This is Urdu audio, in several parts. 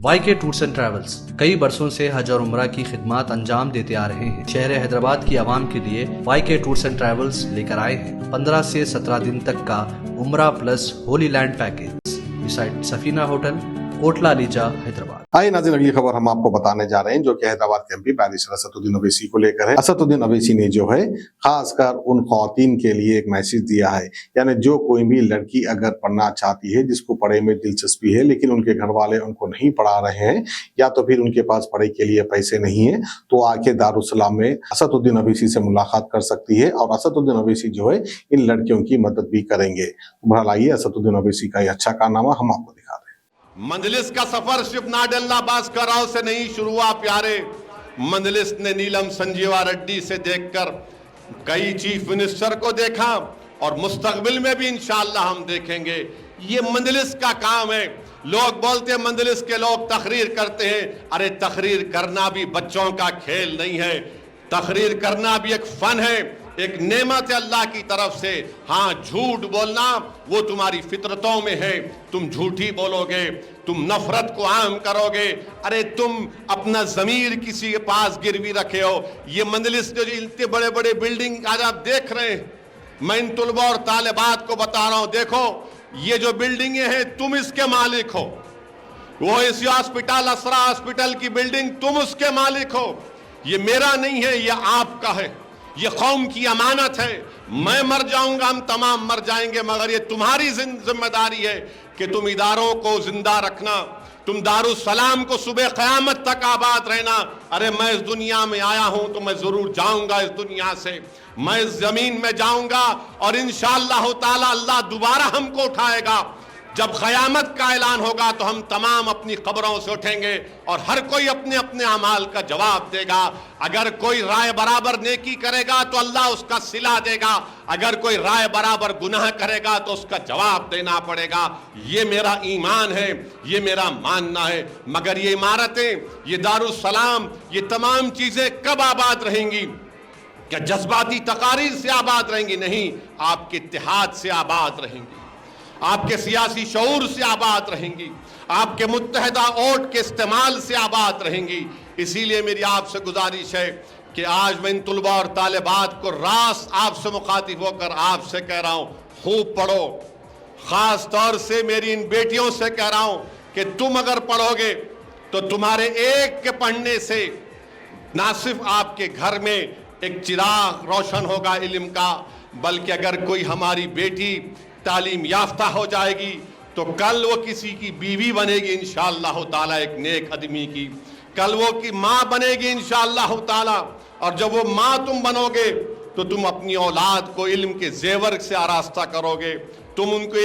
وائی کے ٹورز اینڈ ٹریولز کئی برسوں سے حج اور عمرہ کی خدمات انجام دیتے آ رہے ہیں۔ شہر حیدرآباد کی عوام کے لیے وائی کے ٹورز اینڈ ٹریولز لے کر آئے ہیں 15 سے 17 دن تک کا عمرہ plus holy land package beside Safina hotel, Kotla Alija, Hyderabad. آئے ناظرین، اگلی خبر ہم آپ کو بتانے جا رہے ہیں جو کہ حیدرآباد کے ایم پی بیرسٹر اسد الدین اویسی کو لے کر ہے۔ اسد الدین اویسی نے جو ہے خاص کر ان خواتین کے لیے ایک میسج دیا ہے، یعنی جو کوئی بھی لڑکی اگر پڑھنا چاہتی ہے، جس کو پڑھائی میں دلچسپی ہے لیکن ان کے گھر والے ان کو نہیں پڑھا رہے ہیں یا تو پھر ان کے پاس پڑھائی کے لیے پیسے نہیں ہیں، تو آ کے دارالسلام میں اسد الدین اویسی سے ملاقات کر سکتی ہے اور اسد الدین اویسی جو ہے ان لڑکیوں کی مدد بھی کریں گے۔ بہرحال آئیے اسد الدین اویسی کا یہ اچھا کارنامہ ہم آپ کو دکھا دیں۔ مجلس کا سفر صرف ناڈلہ باز کراؤ سے نہیں شروع ہوا پیارے، مجلس نے نیلم سنجیوا ریڈی سے دیکھ کر کئی چیف منسٹر کو دیکھا اور مستقبل میں بھی انشاءاللہ ہم دیکھیں گے۔ یہ مجلس کا کام ہے۔ لوگ بولتے ہیں مجلس کے لوگ تقریر کرتے ہیں، ارے تقریر کرنا بھی بچوں کا کھیل نہیں ہے، تقریر کرنا بھی ایک فن ہے، ایک نعمت ہے اللہ کی طرف سے۔ ہاں، جھوٹ بولنا وہ تمہاری فطرتوں میں ہے، تم جھوٹی بولو گے، تم نفرت کو عام کرو گے، ارے تم اپنا ضمیر کسی کے پاس گروی رکھے ہو۔ یہ مجلس جو اتنے بڑے بڑے بلڈنگ آج آپ دیکھ رہے ہیں، میں ان طلباء اور طالبات کو بتا رہا ہوں، دیکھو یہ جو بلڈنگیں ہیں تم اس کے مالک ہو، وہ اسی ہاسپٹل اسرا ہاسپٹل کی بلڈنگ تم اس کے مالک ہو، یہ میرا نہیں ہے، یہ آپ کا ہے، یہ قوم کی امانت ہے۔ میں مر جاؤں گا، ہم تمام مر جائیں گے، مگر یہ تمہاری ذمہ داری ہے کہ تم اداروں کو زندہ رکھنا، تم دارالسلام کو صبح قیامت تک آباد رہنا۔ ارے میں اس دنیا میں آیا ہوں تو میں ضرور جاؤں گا اس دنیا سے، میں اس زمین میں جاؤں گا اور انشاءاللہ تعالی اللہ دوبارہ ہم کو اٹھائے گا۔ جب قیامت کا اعلان ہوگا تو ہم تمام اپنی قبروں سے اٹھیں گے اور ہر کوئی اپنے اپنے اعمال کا جواب دے گا۔ اگر کوئی رائے برابر نیکی کرے گا تو اللہ اس کا صلہ دے گا، اگر کوئی رائے برابر گناہ کرے گا تو اس کا جواب دینا پڑے گا۔ یہ میرا ایمان ہے، یہ میرا ماننا ہے۔ مگر یہ عمارتیں، یہ دارالسلام، یہ تمام چیزیں کب آباد رہیں گی؟ کیا جذباتی تقاریر سے آباد رہیں گی؟ نہیں، آپ کے اتحاد سے آباد رہیں گی، آپ کے سیاسی شعور سے آباد رہیں گی، آپ کے متحدہ ووٹ کے استعمال سے آباد رہیں گی۔ اسی لیے میری آپ سے گزارش ہے کہ آج میں ان طلباء اور طالبات کو راست آپ سے مخاطب ہو کر آپ سے کہہ رہا ہوں، خوب پڑھو۔ خاص طور سے میری ان بیٹیوں سے کہہ رہا ہوں کہ تم اگر پڑھو گے تو تمہارے ایک کے پڑھنے سے نہ صرف آپ کے گھر میں ایک چراغ روشن ہوگا علم کا، بلکہ اگر کوئی ہماری بیٹی تعلیم یافتہ ہو جائے گی تو کل وہ کسی کی بیوی بنے گی انشاءاللہ تعالی، ایک نیک آدمی کی، کل وہ کی ماں بنے گی انشاءاللہ تعالی، اور جب وہ ماں تم بنو گے تو تم اپنی اولاد کو علم کے زیور سے آراستہ کرو گے، تم ان کو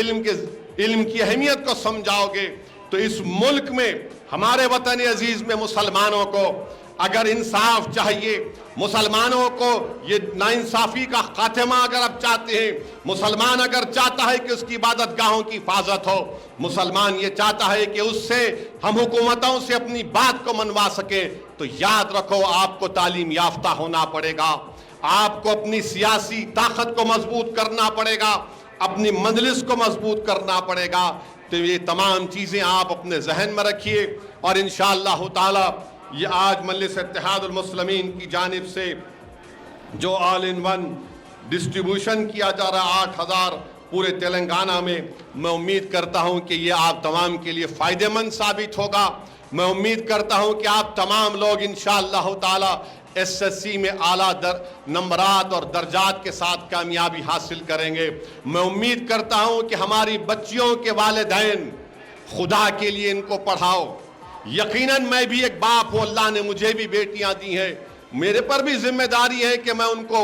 علم کی اہمیت کو سمجھاؤ گے۔ تو اس ملک میں، ہمارے وطن عزیز میں مسلمانوں کو اگر انصاف چاہیے، مسلمانوں کو یہ ناانصافی کا خاتمہ اگر آپ چاہتے ہیں، مسلمان اگر چاہتا ہے کہ اس کی عبادت گاہوں کی حفاظت ہو، مسلمان یہ چاہتا ہے کہ اس سے ہم حکومتوں سے اپنی بات کو منوا سکیں، تو یاد رکھو آپ کو تعلیم یافتہ ہونا پڑے گا، آپ کو اپنی سیاسی طاقت کو مضبوط کرنا پڑے گا، اپنی مجلس کو مضبوط کرنا پڑے گا۔ تو یہ تمام چیزیں آپ اپنے ذہن میں رکھیے، اور انشاءاللہ تعالی یہ آج مجلس اتحاد المسلمین کی جانب سے جو آل ان ون ڈسٹریبیوشن کیا جا رہا 8000 پورے تلنگانہ میں، میں امید کرتا ہوں کہ یہ آپ تمام کے لیے فائدہ مند ثابت ہوگا۔ میں امید کرتا ہوں کہ آپ تمام لوگ انشاءاللہ تعالی ایس ایس سی میں اعلیٰ نمبرات اور درجات کے ساتھ کامیابی حاصل کریں گے۔ میں امید کرتا ہوں کہ ہماری بچیوں کے والدین خدا کے لیے ان کو پڑھاؤ۔ یقیناً میں بھی ایک باپ ہوں، اللہ نے مجھے بھی بیٹیاں دی ہیں، میرے پر بھی ذمہ داری ہے کہ میں ان کو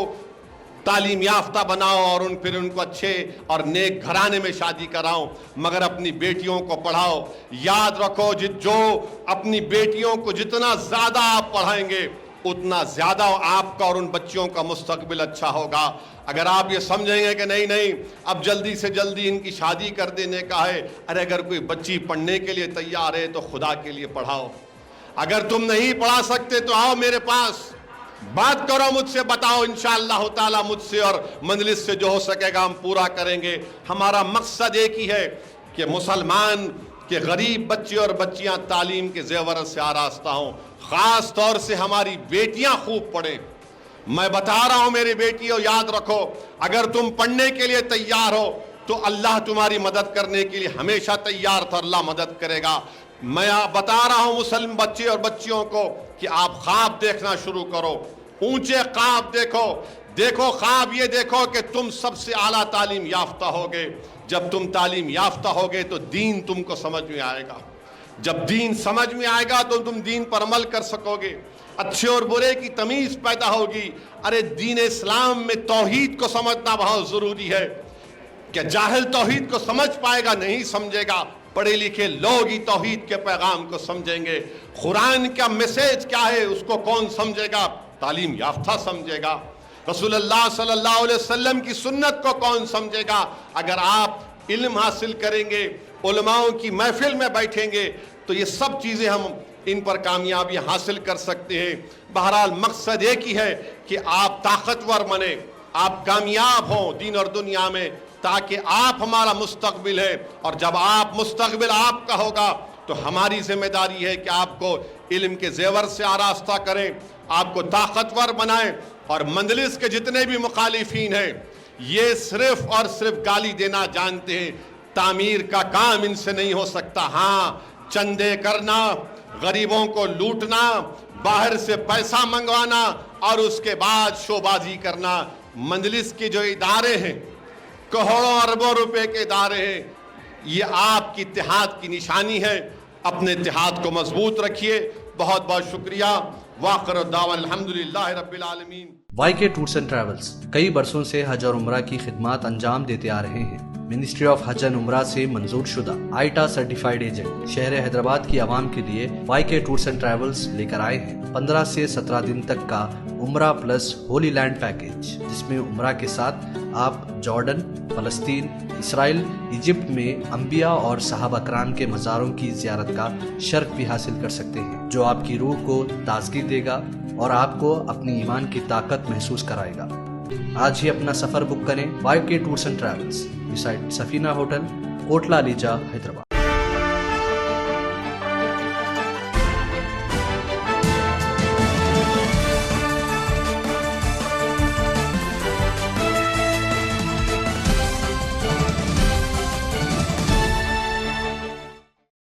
تعلیم یافتہ بناؤ اور پھر ان کو اچھے اور نیک گھرانے میں شادی کراؤں، مگر اپنی بیٹیوں کو پڑھاؤ۔ یاد رکھو جو اپنی بیٹیوں کو جتنا زیادہ آپ پڑھائیں گے اتنا زیادہ آپ کا اور ان بچیوں کا مستقبل اچھا ہوگا۔ اگر آپ یہ سمجھیں گے کہ نہیں اب جلدی سے جلدی ان کی شادی کر دینے کا ہے، ارے اگر کوئی بچی پڑھنے کے لیے تیار ہے تو خدا کے لیے پڑھاؤ۔ اگر تم نہیں پڑھا سکتے تو آؤ میرے پاس، بات کرو مجھ سے، بتاؤ، انشاءاللہ تعالی مجھ سے اور مجلس سے جو ہو سکے گا ہم پورا کریں گے۔ ہمارا مقصد ایک ہی ہے کہ مسلمان کہ غریب بچے اور بچیاں تعلیم کے زیورات سے آراستہ ہوں، خاص طور سے ہماری بیٹیاں خوب پڑھیں۔ میں بتا رہا ہوں میری بیٹیوں، یاد رکھو، اگر تم پڑھنے کے لیے تیار ہو تو اللہ تمہاری مدد کرنے کے لیے ہمیشہ تیار تھا، اللہ مدد کرے گا۔ میں بتا رہا ہوں مسلم بچے اور بچیوں کو کہ آپ خواب دیکھنا شروع کرو، اونچے خواب دیکھو خواب یہ دیکھو کہ تم سب سے اعلیٰ تعلیم یافتہ ہوگے۔ جب تم تعلیم یافتہ ہوگے تو دین تم کو سمجھ میں آئے گا، جب دین سمجھ میں آئے گا تو تم دین پر عمل کر سکو گے، اچھے اور برے کی تمیز پیدا ہوگی۔ ارے دین اسلام میں توحید کو سمجھنا بہت ضروری ہے۔ کہ جاہل توحید کو سمجھ پائے گا؟ نہیں سمجھے گا۔ پڑھے لکھے لوگ ہی توحید کے پیغام کو سمجھیں گے۔ قرآن کا میسج کیا ہے اس کو کون سمجھے گا؟ تعلیم یافتہ سمجھے گا۔ رسول اللہ صلی اللہ علیہ وسلم کی سنت کو کون سمجھے گا؟ اگر آپ علم حاصل کریں گے، علماء کی محفل میں بیٹھیں گے تو یہ سب چیزیں ہم ان پر کامیابی حاصل کر سکتے ہیں۔ بہرحال مقصد ایک ہی ہے کہ آپ طاقتور بنیں، آپ کامیاب ہوں دین اور دنیا میں، تاکہ آپ ہمارا مستقبل ہے، اور جب آپ مستقبل آپ کا ہوگا تو ہماری ذمہ داری ہے کہ آپ کو علم کے زیور سے آراستہ کریں، آپ کو طاقتور بنائیں۔ اور مجلس کے جتنے بھی مخالفین ہیں یہ صرف اور صرف گالی دینا جانتے ہیں، تعمیر کا کام ان سے نہیں ہو سکتا۔ ہاں، چندے کرنا، غریبوں کو لوٹنا، باہر سے پیسہ منگوانا اور اس کے بعد شو بازی کرنا۔ مجلس کے جو ادارے ہیں، کروڑوں اربوں روپے کے ادارے ہیں، یہ آپ کی اتحاد کی نشانی ہے۔ اپنے اتحاد کو مضبوط رکھیے۔ بہت بہت شکریہ۔ واخر الدعوان الحمدللہ رب العالمین۔ وائی کے ٹورز اینڈ ٹریولز کئی برسوں سے حج اور عمرہ کی خدمات انجام دیتے آ رہے ہیں۔ منسٹری آف حج اینڈ عمرہ سے منظور شدہ آئیٹا سرٹیفائیڈ ایجنٹ شہر حیدرآباد کی عوام کے لیے وائی کے ٹورز اینڈ ٹریولز لے کر آئے ہیں 15 سے 17 دن تک کا عمرہ پلس ہولی لینڈ پیکیج، جس میں عمرہ کے ساتھ آپ جارڈن، فلسطین، اسرائیل، ایجپٹ میں انبیاء اور صحابہ کرام کے مزاروں کی زیارت کا شرف بھی حاصل کر سکتے ہیں، جو آپ کی روح کو تازگی دے گا اور آپ کو اپنی ایمان کی طاقت محسوس کرائے گا۔ آج ہی اپنا سفر بک کریں وائی کے tours and travels, beside Safina hotel, Kotla Alija, Hyderabad.